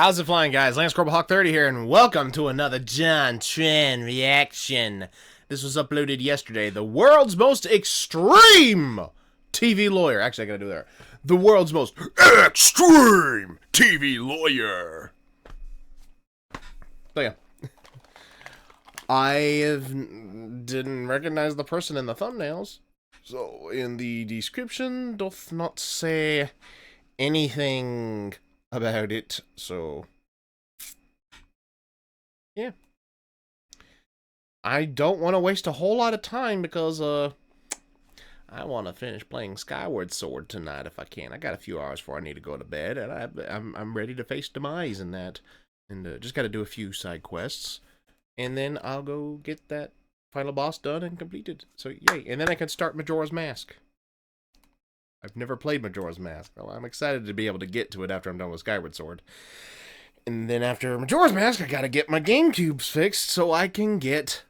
How's it flying, guys? Lance Corporal Hawk 30 here, and welcome to another JONTRON reaction. This was uploaded yesterday. The world's most extreme TV lawyer. Actually, I gotta do that. The world's most extreme TV lawyer. So yeah, I didn't recognize the person in the thumbnails, so in the description doth not say anything about it, so yeah. I don't want to waste a whole lot of time because I want to finish playing Skyward Sword tonight if I can. I got a few hours before I need to go to bed, and I'm ready to face demise in that, and just got to do a few side quests, and then I'll go get that final boss done and completed. So yay! And then I can start Majora's Mask. I've never played Majora's Mask. Well, I'm excited to be able to get to it after I'm done with Skyward Sword. And then after Majora's Mask, I gotta get my GameCubes fixed so I can get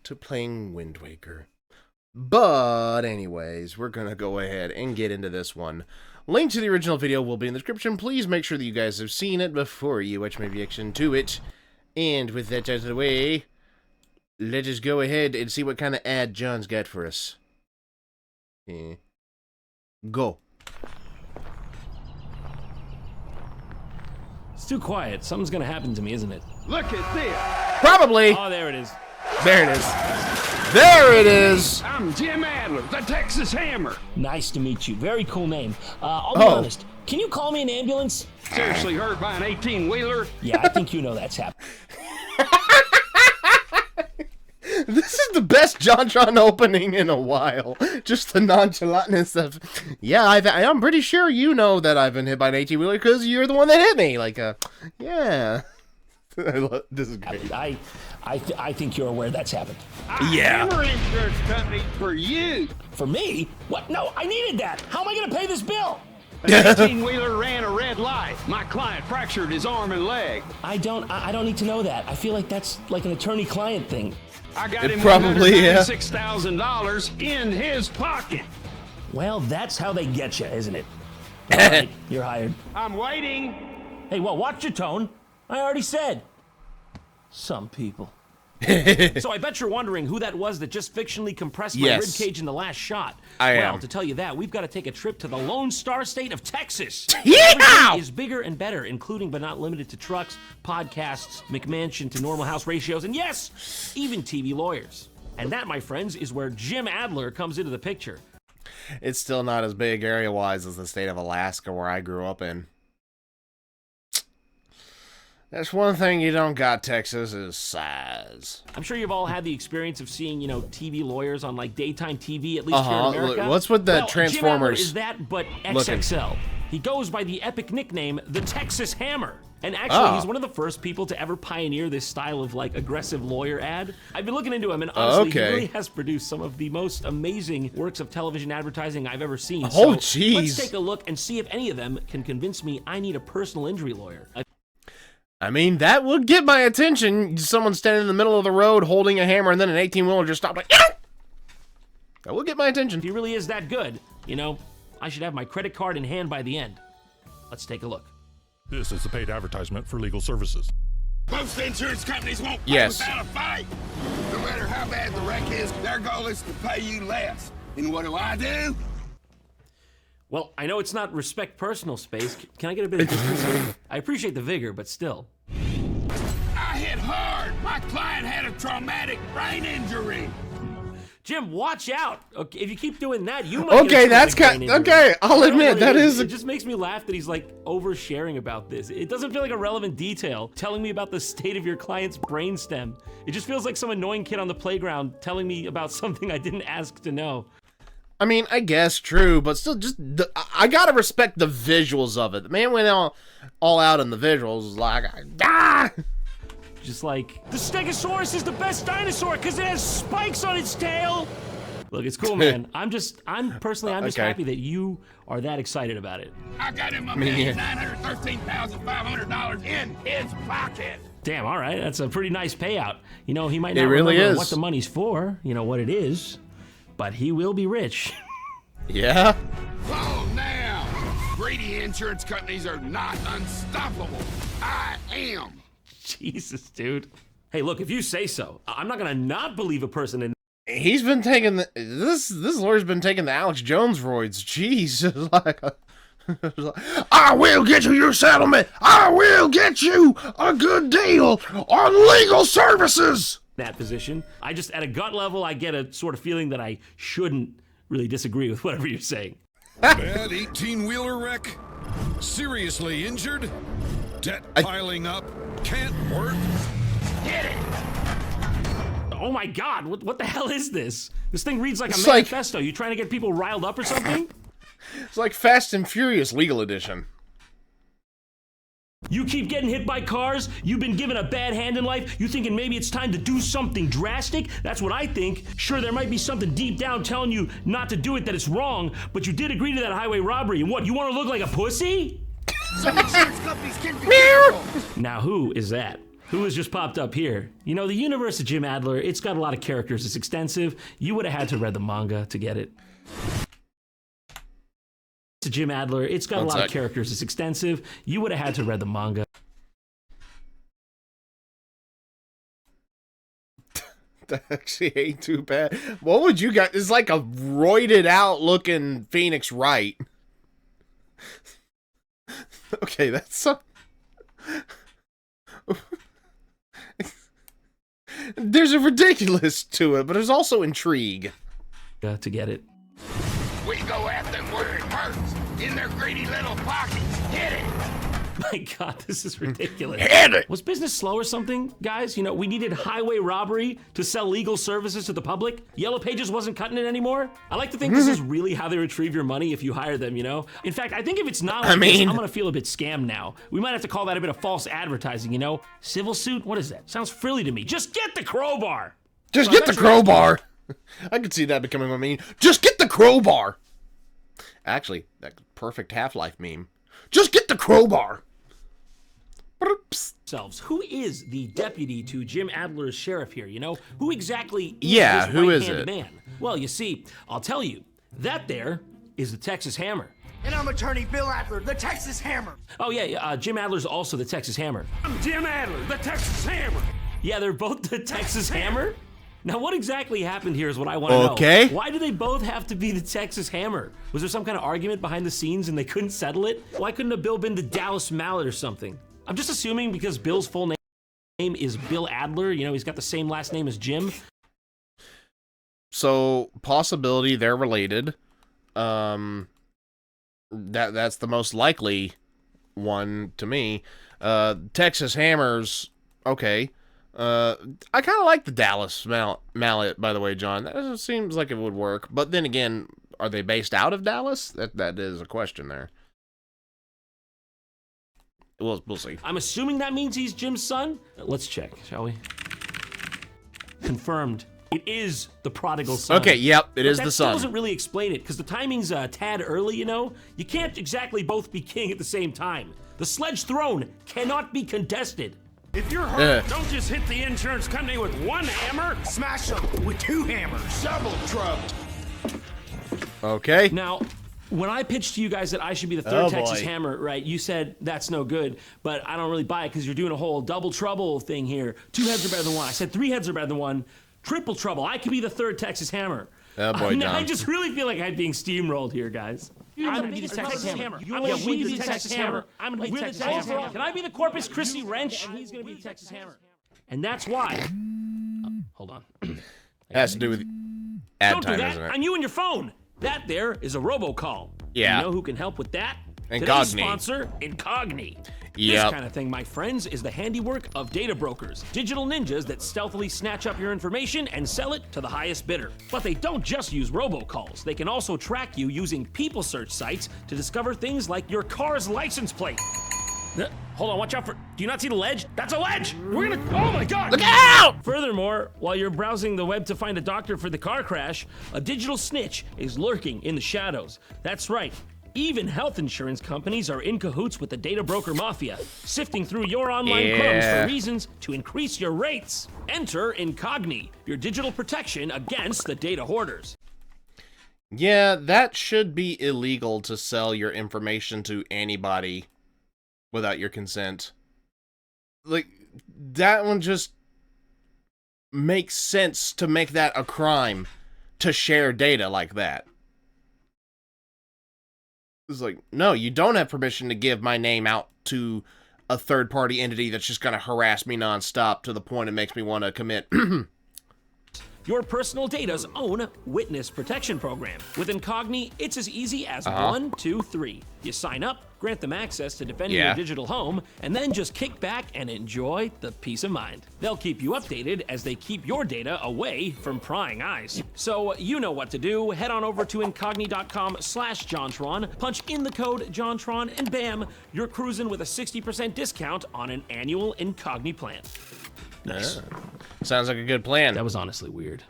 to playing Wind Waker. But anyways, we're gonna go ahead and get into this one. Link to the original video will be in the description. Please make sure that you guys have seen it before you watch my reaction to it. And with that out of the way, let us go ahead and see what kind of ad John's got for us. Yeah. Go. It's too quiet. Something's gonna happen to me, isn't it? Look at this. Probably. Oh, there it is. There it is. There it is. I'm Jim Adler, the Texas Hammer. Nice to meet you. Very cool name. I'll be honest. Can you call me an ambulance? Seriously hurt by an 18-wheeler? Yeah, I think you know that's happened. This is the best JONTRON opening in a while. Just the nonchalantness of, yeah, I'm pretty sure you know that I've been hit by an 18-wheeler because you're the one that hit me. Like, yeah. This is great. I think you're aware that's happened. Yeah. Hammer Insurance Company for you. For me? What? No, I needed that. How am I gonna pay this bill? An 18-wheeler ran a red light. My client fractured his arm and leg. I don't need to know that. I feel like that's like an attorney-client thing. I got him probably, $196,000 in his pocket. Well, that's how they get you, isn't it? All right, you're hired. I'm waiting. Hey, well, watch your tone. I already said. Some people. So I bet you're wondering who that was that just fictionally compressed my ribcage in the last shot. Well, to tell you that, we've got to take a trip to the Lone Star State of Texas. Yeah! Everything is bigger and better, including but not limited to trucks, podcasts, McMansion to normal house ratios, and yes, even TV lawyers. And that, my friends, is where Jim Adler comes into the picture. It's still not as big area-wise as the state of Alaska where I grew up in. That's one thing you don't got, Texas, is size. I'm sure you've all had the experience of seeing, you know, TV lawyers on, like, daytime TV, at least here in America. What's with the Transformers? Jim Adler is that, but XXL. He goes by the epic nickname, the Texas Hammer. And actually, he's one of the first people to ever pioneer this style of, like, aggressive lawyer ad. I've been looking into him, and honestly, he really has produced some of the most amazing works of television advertising I've ever seen. Oh, so jeez. Let's take a look and see if any of them can convince me I need a personal injury lawyer. I mean, that would get my attention. Someone standing in the middle of the road holding a hammer and then an 18-wheeler just stopped like, yeah! That would get my attention. If he really is that good, you know, I should have my credit card in hand by the end. Let's take a look. This is a paid advertisement for legal services. Most insurance companies won't fight without a fight. No matter how bad the wreck is, their goal is to pay you less. And what do? Well, I know it's not respect personal space. Can I get a bit of distance here? I appreciate the vigor, but still. I hit hard. My client had a traumatic brain injury. Jim, watch out. Okay, if you keep doing that, you might Okay, that's kind. Okay, I'll admit that is. It just makes me laugh that he's like oversharing about this. It doesn't feel like a relevant detail telling me about the state of your client's brainstem. It just feels like some annoying kid on the playground telling me about something I didn't ask to know. I mean, I guess true, but still, just I gotta respect the visuals of it. The man went all out in the visuals, like just like the Stegosaurus is the best dinosaur because it has spikes on its tail. Look, it's cool, man. I'm just happy that you are that excited about it. I got him $1,913,500 in his pocket. Damn, all right, that's a pretty nice payout. You know, he might not really remember what the money's for, you know what it is, but he will be rich. Yeah. Oh, now. Greedy insurance companies are not unstoppable. I am. Jesus, dude. Hey, look, if you say so, I'm not gonna not believe a person in. He's been taking this lawyer's been taking the Alex Jones roids. Jeez, I will get you your settlement. I will get you a good deal on legal services. That position. I just, at a gut level, I get a sort of feeling that I shouldn't really disagree with whatever you're saying. Bad 18-wheeler wreck? Seriously injured? Debt piling up? Can't work? Get it. Oh my God, what the hell is this? This thing reads like a manifesto. You trying to get people riled up or something? It's like Fast and Furious Legal Edition. You keep getting hit by cars, you've been given a bad hand in life, you thinking maybe it's time to do something drastic? That's what I think. Sure, there might be something deep down telling you not to do it, that it's wrong, but you did agree to that highway robbery, and what, you want to look like a pussy? Some insurance companies can be careful. Now who is that? Who has just popped up here? You know, the universe of Jim Adler, it's got a lot of characters, it's extensive. You would have had to read the manga to get it. To Jim Adler, it's got a lot of characters, it's extensive. You would have had to read the manga. That actually ain't too bad. What would you got? It's like a roided out looking Phoenix Wright. Okay, that's so... There's a ridiculous to it, but there's also intrigue. To get it. We go after them where it hurts, in their greedy little pockets. Hit it. My God, this is ridiculous. Hit it! Was business slow or something, guys? You know, we needed highway robbery to sell legal services to the public. Yellow Pages wasn't cutting it anymore. I like to think this is really how they retrieve your money if you hire them, you know? In fact, I think if it's not like this, I'm gonna feel a bit scammed now. We might have to call that a bit of false advertising, you know? Civil suit? What is that? Sounds frilly to me. Just get the crowbar! Just get the crowbar! I could see that becoming a meme. Just get the crowbar! Actually, that perfect Half-Life meme. Just get the crowbar! Who is the deputy to Jim Adler's sheriff here, you know? Who exactly is his who is it? Man? Well, you see, I'll tell you. That there is the Texas Hammer. And I'm attorney Bill Adler, the Texas Hammer. Oh, yeah, Jim Adler's also the Texas Hammer. I'm Jim Adler, the Texas Hammer. Yeah, they're both the Texas Hammer? Now, what exactly happened here is what I want to know. Why do they both have to be the Texas Hammer? Was there some kind of argument behind the scenes and they couldn't settle it? Why couldn't have Bill been the Dallas Mallet or something? I'm just assuming because Bill's full name is Bill Adler, you know, he's got the same last name as Jim. So, possibility they're related. That's the most likely one to me. Texas Hammers, okay. I kind of like the Dallas Mallet, by the way, John. That seems like it would work. But then again, are they based out of Dallas? That is a question there. We'll see. I'm assuming that means he's Jim's son. Let's check, shall we? Confirmed. It is the prodigal son. Okay, yep, it is the son. That doesn't really explain it, because the timing's a tad early, you know? You can't exactly both be king at the same time. The sledge throne cannot be contested. If you're hurt, don't just hit the insurance company with one hammer. Smash them with two hammers. Double trouble. Okay. Now, when I pitched to you guys that I should be the third Texas Hammer, right, you said that's no good, but I don't really buy it because you're doing a whole double trouble thing here. 2 heads are better than one. I said 3 heads are better than one. Triple trouble. I could be the third Texas Hammer. Oh boy, John. I just really feel like I'm being steamrolled here, guys. I'm gonna be the Texas Hammer. I'm gonna be the Texas Hammer. I'm gonna be the Texas Hammer. Can I be the Corpus Christi wrench? And he's gonna be the Texas Hammer. And that's why. Hold on. It has to do with ad time, that. isn't it? On you and your phone. That there is a robocall. Yeah. You know who can help with that? Incogni. Today's sponsor, Incogni. Yep. This kind of thing, my friends, is the handiwork of data brokers, digital ninjas that stealthily snatch up your information and sell it to the highest bidder. But they don't just use robocalls. They can also track you using people search sites to discover things like your car's license plate. Hold on, watch out for... Do you not see the ledge? That's a ledge! We're gonna... Oh my God! Look out! Furthermore, while you're browsing the web to find a doctor for the car crash, a digital snitch is lurking in the shadows. That's right. Even health insurance companies are in cahoots with the data broker mafia, sifting through your online crumbs for reasons to increase your rates. Enter Incogni, your digital protection against the data hoarders. Yeah, that should be illegal to sell your information to anybody without your consent. like, that one just makes sense to make that a crime to share data like that. It's like, no, you don't have permission to give my name out to a third-party entity that's just going to harass me nonstop to the point it makes me want to commit your personal data's own witness protection program. With Incogni, it's as easy as 1, 2, 3. You sign up, grant them access to defending your digital home, and then just kick back and enjoy the peace of mind. They'll keep you updated as they keep your data away from prying eyes. So you know what to do. Head on over to incogni.com/JONTRON, punch in the code JONTRON, and bam, you're cruising with a 60% discount on an annual Incogni plan. Nice. Sounds like a good plan. That was honestly weird.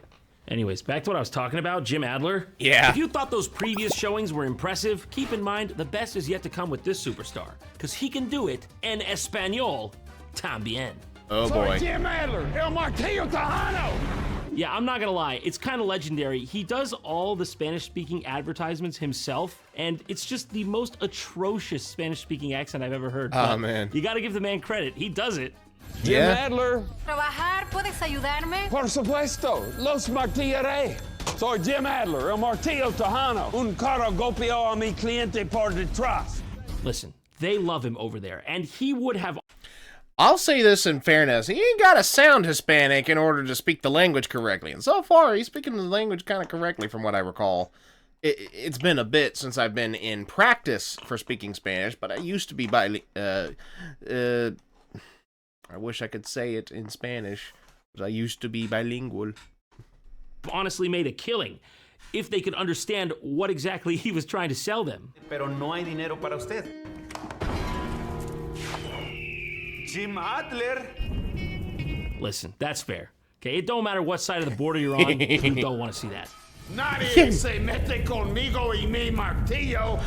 Anyways, back to what I was talking about, Jim Adler. Yeah. If you thought those previous showings were impressive, keep in mind the best is yet to come with this superstar, because he can do it en español también. Oh boy. Jim Adler, El Martillo Tejano. Yeah, I'm not gonna lie, it's kind of legendary. He does all the Spanish-speaking advertisements himself, and it's just the most atrocious Spanish-speaking accent I've ever heard. Oh, man. You gotta give the man credit, he does it. Jim Adler. Trabajar, ¿puedes ayudarme? Por supuesto, los martillaré. Soy Jim Adler, El Martillo Tejano. Un carro golpeó a mi cliente por detrás. Listen, they love him over there, and he would have... I'll say this in fairness, he ain't gotta sound Hispanic in order to speak the language correctly. And so far, he's speaking the language kind of correctly from what I recall. It's been a bit since I've been in practice for speaking Spanish, but I used to be I wish I could say it in Spanish, but I used to be bilingual. Honestly made a killing if they could understand what exactly he was trying to sell them. Pero no hay dinero para usted. Jim Adler. Listen, that's fair. Okay, it don't matter what side of the border you're on, you don't want to see that. Nadie se mete conmigo y mi martillo.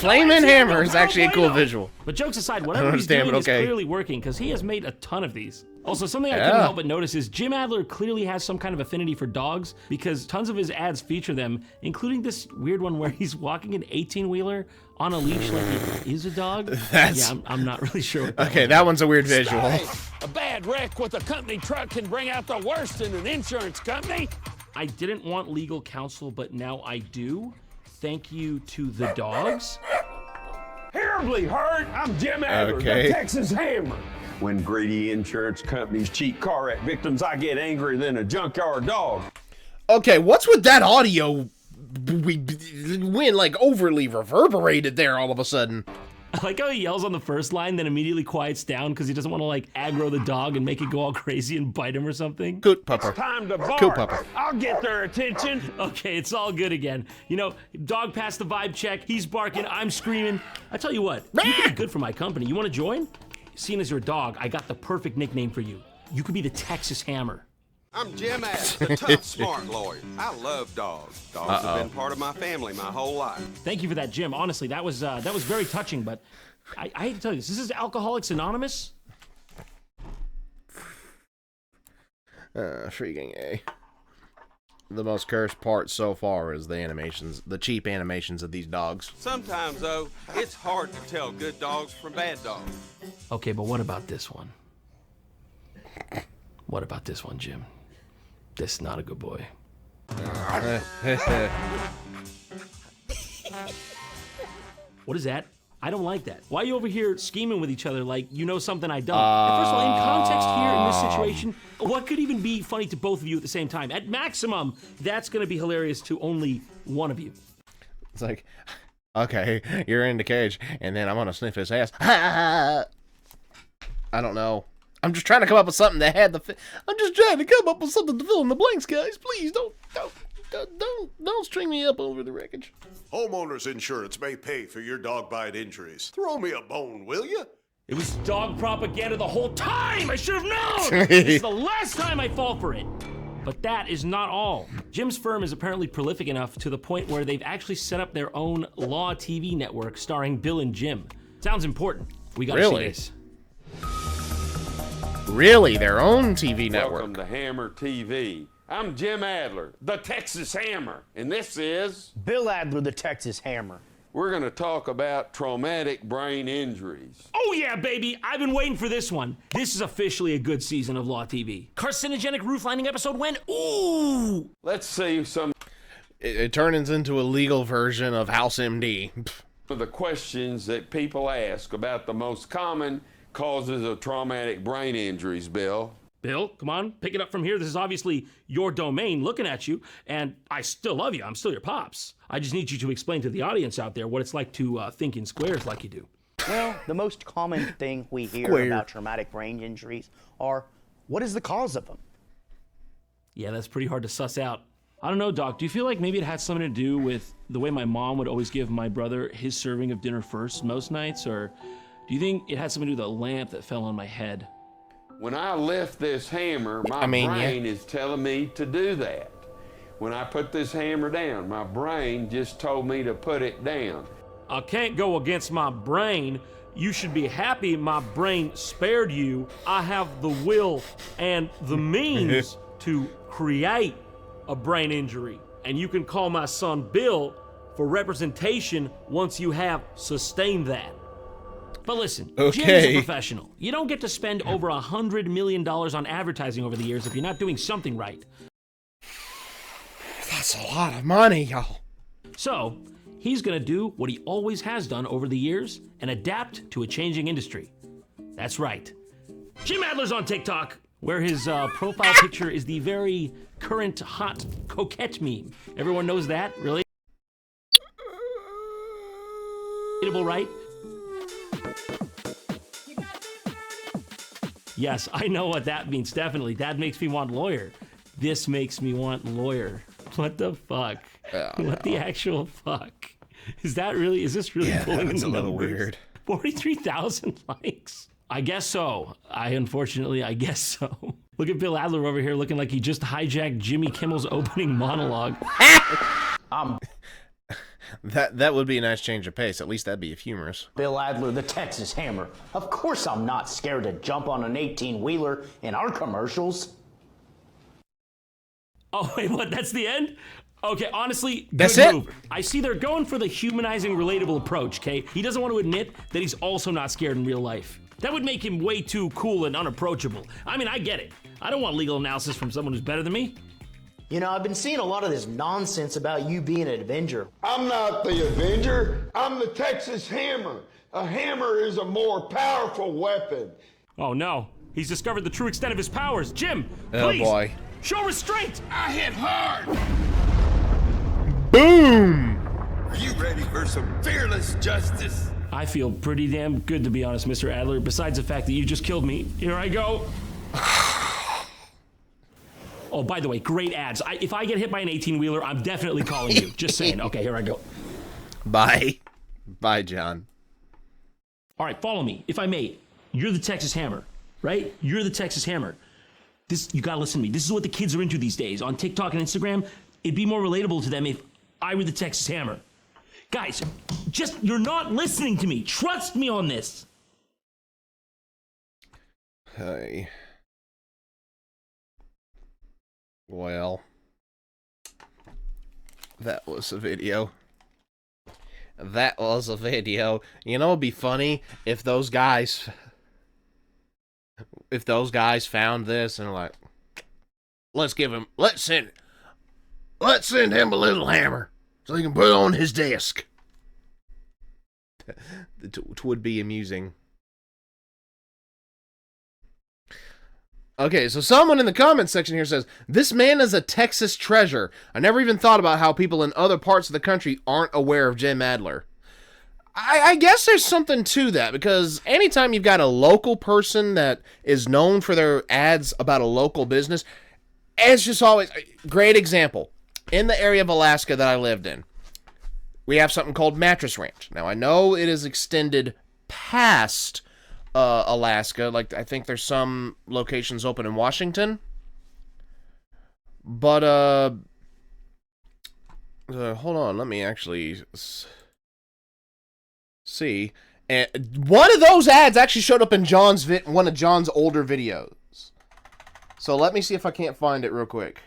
Flaming Hammer is actually a cool visual. But jokes aside, whatever he's doing is clearly working, because he has made a ton of these. Also, something I couldn't help but notice is Jim Adler clearly has some kind of affinity for dogs, because tons of his ads feature them, including this weird one where he's walking an 18-wheeler on a leash like it is a dog. That's... Yeah, I'm not really sure what that Okay, that one's a weird visual. A bad wreck with a company truck can bring out the worst in an insurance company. I didn't want legal counsel, but now I do. Thank you to the dogs. Terribly hurt. I'm Jim Adler, the Texas Hammer. When greedy insurance companies cheat car wreck victims, I get angrier than a junkyard dog. Okay, what's with that audio? When like overly reverberated there all of a sudden. I like how he yells on the first line, then immediately quiets down because he doesn't want to like aggro the dog and make it go all crazy and bite him or something. Good pupper. It's time to bark. Cool pupper. I'll get their attention. Okay, it's all good again. You know, dog passed the vibe check. He's barking. I'm screaming. I tell you what, you could be good for my company. You want to join? Seeing as you're a dog, I got the perfect nickname for you. You could be the Texas Hammer. I'm Jim Adler, the tough, smart lawyer. I love dogs. Dogs have been part of my family my whole life. Thank you for that, Jim. Honestly, that was very touching, but I hate to tell you this. This is Alcoholics Anonymous. Freaking A. The most cursed part so far is the animations, the cheap animations of these dogs. Sometimes, though, it's hard to tell good dogs from bad dogs. Okay, but what about this one? What about this one, Jim? This is not a good boy. What is that? I don't like that. Why are you over here scheming with each other like you know something I don't? And first of all, in context here in this situation, what could even be funny to both of you at the same time? At maximum, that's going to be hilarious to only one of you. It's like, okay, you're in the cage, and then I'm going to sniff his ass. I don't know. I'm just trying to come up with something that had the... I'm just trying to come up with something to fill in the blanks, guys. Please don't string me up over the wreckage. Homeowners insurance may pay for your dog bite injuries. Throw me a bone, will you? It was dog propaganda the whole time! I should have known! This is the last time I fall for it! But that is not all. Jim's firm is apparently prolific enough to the point where they've actually set up their own Law TV network starring Bill and Jim. Sounds important. We gotta see this. Really? Their own TV network? Welcome to Hammer TV. I'm Jim Adler, the Texas Hammer, and this is... Bill Adler, the Texas Hammer. we're going to talk about traumatic brain injuries. Oh yeah, baby, I've been waiting for this one. This is officially a good season of Law TV. Carcinogenic roof lining episode went, ooh! Let's see some It turns into a legal version of House MD. of the questions that people ask about the most common causes of traumatic brain injuries, Bill. Bill, come on, pick it up from here. This is obviously your domain looking at you, and I still love you. I'm still your pops. I just need you to explain to the audience out there what it's like to think in squares like you do. Well, the most common thing we hear about traumatic brain injuries are, what is the cause of them? Yeah, that's pretty hard to suss out. I don't know, Doc, do you feel like maybe it had something to do with the way my mom would always give my brother his serving of dinner first most nights, or do you think it had something to do with the lamp that fell on my head? When I lift this hammer, my brain is telling me to do that. When I put this hammer down, my brain just told me to put it down. I can't go against my brain. You should be happy my brain spared you. I have the will and the means to create a brain injury. And you can call my son Bill for representation once you have sustained that. But listen, Jim's a professional. You don't get to spend over $100 million on advertising over the years if you're not doing something right. That's a lot of money, y'all. So, he's gonna do what he always has done over the years and adapt to a changing industry. That's right. Jim Adler's on TikTok, where his profile picture is the very current hot coquette meme. Everyone knows that, really? Right? Yes, I know what that means, definitely. That makes me want lawyer. This makes me want lawyer. What the fuck? What the actual fuck? Is this really pulling in the numbers? A little weird. 43,000 likes? I guess so. I guess so. Look at Bill Adler over here looking like he just hijacked Jimmy Kimmel's opening monologue. That would be a nice change of pace. At least that'd be humorous. Bill Adler, the Texas Hammer. Of course I'm not scared to jump on an 18-wheeler in our commercials. Oh, wait, what? That's the end? Okay, honestly, that's good it. Move. I see they're going for the humanizing, relatable approach, okay? He doesn't want to admit that he's also not scared in real life. That would make him way too cool and unapproachable. I mean, I get it. I don't want legal analysis from someone who's better than me. You know, I've been seeing a lot of this nonsense about you being an Avenger. I'm not the Avenger. I'm the Texas Hammer. A hammer is a more powerful weapon. Oh, no. He's discovered the true extent of his powers. Jim, please. Oh, boy. Show restraint. I hit hard. Boom. Are you ready for some fearless justice? I feel pretty damn good, to be honest, Mr. Adler, besides the fact that you just killed me. Here I go. Oh, by the way, great ads. If I get hit by an 18-wheeler, I'm definitely calling you. Just saying. Okay, here I go. Bye. Bye, John. All right, follow me, if I may. You're the Texas Hammer, right? You're the Texas Hammer. You gotta listen to me. This is what the kids are into these days. On TikTok and Instagram, it'd be more relatable to them if I were the Texas Hammer. Guys, you're not listening to me. Trust me on this. Hey. Well, that was a video. That was a video. You know, it'd be funny if those guys found this and like, let's send him a little hammer so he can put it on his desk. It would be amusing. Okay, so someone in the comments section here says, this man is a Texas treasure. I never even thought about how people in other parts of the country aren't aware of Jim Adler. I guess there's something to that, because anytime you've got a local person that is known for their ads about a local business, it's just always a great example. In the area of Alaska that I lived in, we have something called Mattress Ranch. Now, I know it is extended past Alaska. Like, I think there's some locations open in Washington. But, hold on. Let me actually see. And one of those ads actually showed up in one of John's older videos. So let me see if I can't find it real quick.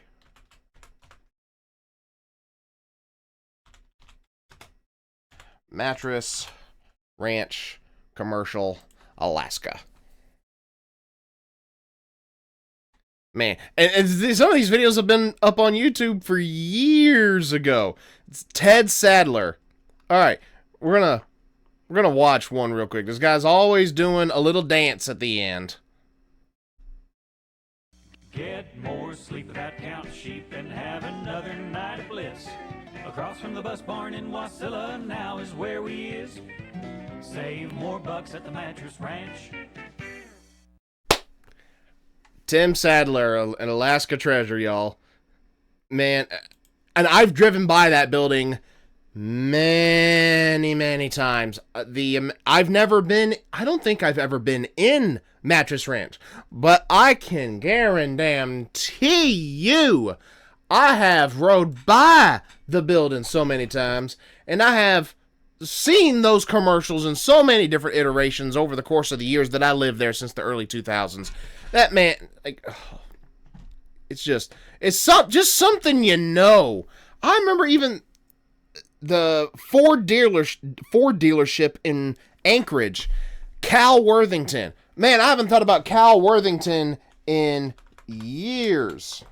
Mattress Ranch Commercial, Alaska. Man, and some of these videos have been up on YouTube for years ago. It's Ted Sadler. All right, we're gonna watch one real quick. This guy's always doing a little dance at the end. Get more sleep without counting sheep and have another night of bliss. Across from the bus barn in Wasilla now is where we is. Save more bucks at the Mattress Ranch. Tim Sadler, an Alaska treasure, y'all. Man, and I've driven by that building many times. I've never been, I don't think I've ever been in Mattress Ranch, but I can guarantee you I have rode by the building so many times, and I have seen those commercials in so many different iterations over the course of the years that I lived there since the early 2000s. That man, like, it's just something you know. I remember even the Ford dealership in Anchorage, Cal Worthington. Man, I haven't thought about Cal Worthington in years.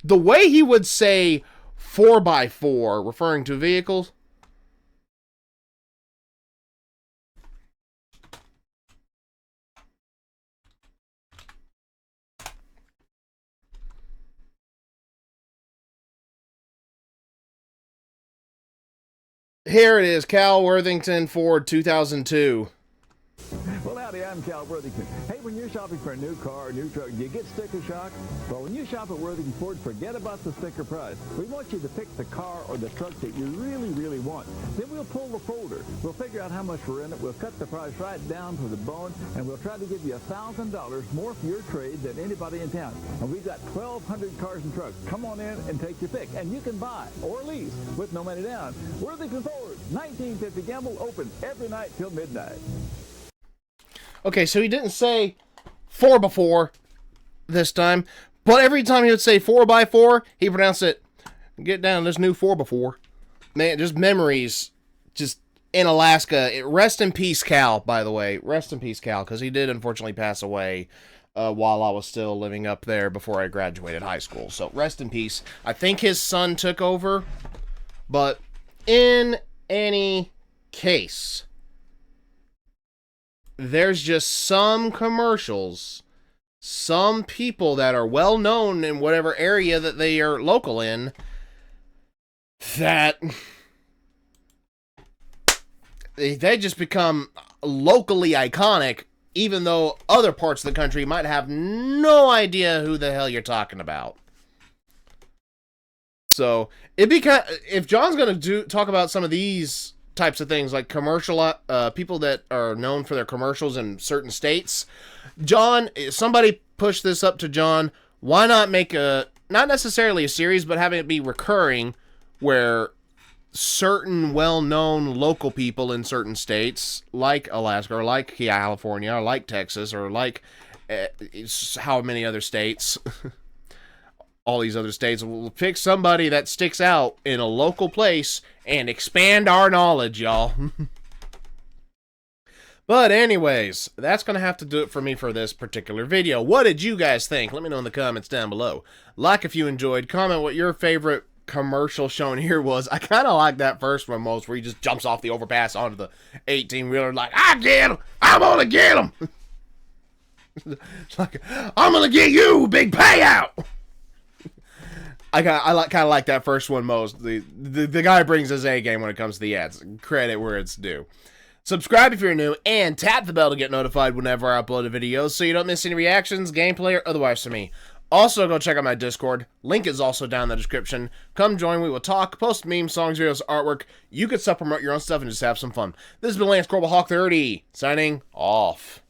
The way he would say 4x4, referring to vehicles. Here it is, Cal Worthington Ford 2002. Well, howdy, I'm Cal Worthington. Hey, when you're shopping for a new car or new truck, do you get sticker shock? Well, when you shop at Worthington Ford, forget about the sticker price. We want you to pick the car or the truck that you really want. Then we'll pull the folder. We'll figure out how much we're in it. We'll cut the price right down to the bone, and we'll try to give you $1,000 more for your trade than anybody in town. And we've got 1,200 cars and trucks. Come on in and take your pick. And you can buy or lease with no money down. Worthington Ford, 1950 Gamble, open every night till midnight. Okay, so he didn't say 4x4 this time, but every time he would say 4x4, he pronounced it, get down this new 4x4. Man, just memories, just in Alaska. Rest in peace, Cal, by the way. Rest in peace, Cal, because he did unfortunately pass away while I was still living up there before I graduated high school. So rest in peace. I think his son took over, but in any case, there's just some commercials, some people that are well known in whatever area that they are local in, that they just become locally iconic, even though other parts of the country might have no idea who the hell you're talking about. So if John's gonna talk about some of these types of things, like commercial people that are known for their commercials in certain states, John, somebody pushed this up to John, why not make not necessarily a series, but having it be recurring, where certain well-known local people in certain states, like Alaska, or like California, or like Texas, or like how many other states, all these other states, will pick somebody that sticks out in a local place and expand our knowledge, y'all. But anyways, that's going to have to do it for me for this particular video. What did you guys think? Let me know in the comments down below. Like if you enjoyed. Comment what your favorite commercial shown here was. I kind of like that first one most, where he just jumps off the overpass onto the 18-wheeler like, I get him! I'm going to get him! It's like, I'm going to get you! Big payout! I kind of like that first one most. The guy brings his A game when it comes to the ads. Credit where it's due. Subscribe if you're new, and tap the bell to get notified whenever I upload a video so you don't miss any reactions, gameplay, or otherwise from me. Also, go check out my Discord. Link is also down in the description. Come join. We will talk, post memes, songs, videos, artwork. You can self-promote your own stuff and just have some fun. This has been Lance Corporal Hawk 30, signing off.